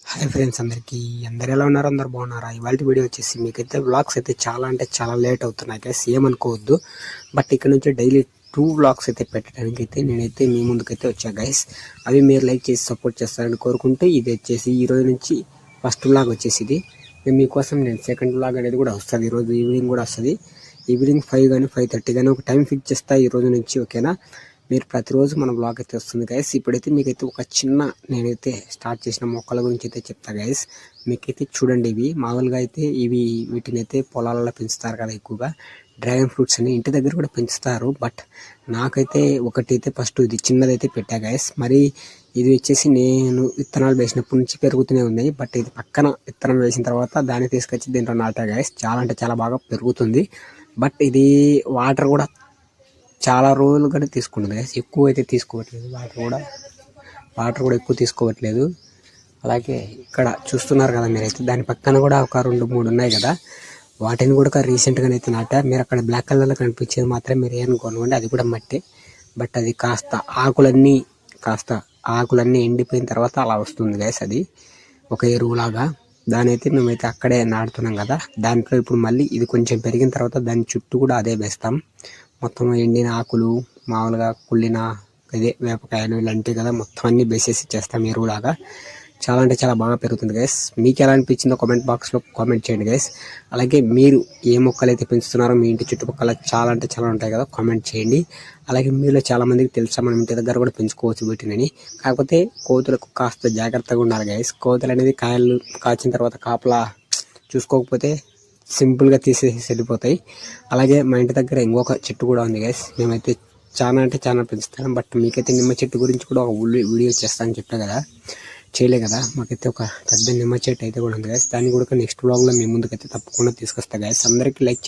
Hi friends, అందరు ఎలా ఉన్నారు? అందరు బాగున్నారా? ఇవాళ వీడియో వచ్చేసి మీకైతే వ్లాగ్స్ అయితే చాలా అంటే చాలా లేట్ అవుతున్నాయి గైస్, ఏమనుకోవద్దు. బట్ ఇక్కడ నుంచి డైలీ 2 వ్లాగ్స్ అయితే పెట్టడానికి అయితే నేనైతే మీ ముందుకైతే వచ్చా గైస్. అవి మీరు లైక్ చేసి సపోర్ట్ చేస్తారని కోరుకుంటూ, ఇది వచ్చేసి ఈ రోజు నుంచి ఫస్ట్ వ్లాగ్ వచ్చేసి ఇది మీకోసం. నేను సెకండ్ వ్లాగ్ అనేది కూడా వస్తుంది, ఈరోజు ఈవినింగ్ కూడా వస్తుంది. ఈవినింగ్ 5 కానీ 5:30 కానీ ఒక టైం ఫిక్స్ చేస్తా ఈ రోజు నుంచి, ఓకేనా? మీరు ప్రతిరోజు మన బ్లాగ్ అయితే వస్తుంది గైస్. ఇప్పుడైతే మీకైతే ఒక చిన్న నేనైతే స్టార్ట్ చేసిన మొక్కల గురించి అయితే చెప్తా గైస్. మీకైతే చూడండి, ఇవి మామూలుగా అయితే వీటిని అయితే పొలాలలో పెంచుతారు కదా ఎక్కువగా. డ్రాగన్ ఫ్రూట్స్ అని ఇంటి దగ్గర కూడా పెంచుతారు. బట్ నాకైతే ఒకటైతే ఫస్ట్ ఇది చిన్నదైతే పెట్టా గైస్. మరి ఇది వచ్చేసి నేను విత్తనాలు వేసినప్పటి నుంచి పెరుగుతూనే ఉన్నాయి. బట్ ఇది పక్కన విత్తనం వేసిన తర్వాత దాన్ని తీసుకొచ్చి దీంట్లో నాటా గైస్. చాలా అంటే చాలా బాగా పెరుగుతుంది. బట్ ఇది వాటర్ కూడా చాలా రోజులు కూడా తీసుకుంటుంది గైస్, ఎక్కువ అయితే తీసుకోవట్లేదు. వాటర్ కూడా ఎక్కువ తీసుకోవట్లేదు. అలాగే ఇక్కడ చూస్తున్నారు కదా మీరైతే, దాని పక్కన కూడా ఒక 2-3 ఉన్నాయి కదా, వాటిని కూడా రీసెంట్గా అయితే నాటా. మీరు అక్కడ బ్లాక్ కలర్లో కనిపించేది మాత్రం మీరు ఏమనుకోనుకోండి, అది కూడా మట్టే. బట్ అది కాస్త ఆకులన్నీ ఎండిపోయిన తర్వాత అలా వస్తుంది గైస్. అది ఒక ఎరువులాగా. దాని అయితే మేమైతే అక్కడే నాటుతున్నాం కదా. దాంట్లో ఇప్పుడు మళ్ళీ ఇది కొంచెం పెరిగిన తర్వాత దాని చుట్టూ కూడా అదే వేస్తాం. మొత్తం ఎండిన ఆకులు, మామూలుగా కుళ్ళిన ఇదే వేపకాయలు ఇలాంటివి కదా, మొత్తం అన్ని బేసేసి చేస్తాం ఎరువులాగా. చాలా అంటే చాలా బాగా పెరుగుతుంది గైస్. మీకు ఎలా అనిపించిందో కామెంట్ బాక్స్లో కామెంట్ చేయండి గైస్. అలాగే మీరు ఏ మొక్కలు అయితే పెంచుతున్నారో మీ ఇంటి చుట్టుపక్కల చాలా అంటే చాలా ఉంటాయి కదా, కామెంట్ చేయండి. అలాగే మీలో చాలా మందికి తెలుసా మనం ఇంటి దగ్గర కూడా పెంచుకోవచ్చు వీటిని. కాకపోతే కోతులకు కాస్త జాగ్రత్తగా ఉండాలి గైస్. కోతులు అనేది కాయలు కాచిన తర్వాత కాపలా చూసుకోకపోతే సింపుల్గా తీసేసి వెళ్ళిపోతాయి. అలాగే మా ఇంటి దగ్గర ఇంకొక చెట్టు కూడా ఉంది గైస్. మేమైతే చాలా అంటే చాలా పెంచుతాం. బట్ మీకైతే నిమ్మ చెట్టు గురించి కూడా ఒక వీడియో చేస్తానని చెప్పా కదా, చేయలే కదా. మాకైతే ఒక పెద్ద నిమ్మ చెట్టు అయితే కూడా ఉంది గైస్. దాన్ని కూడా నెక్స్ట్ వ్లాగ్లో మీ ముందుకైతే తప్పకుండా తీసుకొస్తా గైస్. అందరికీ లైక్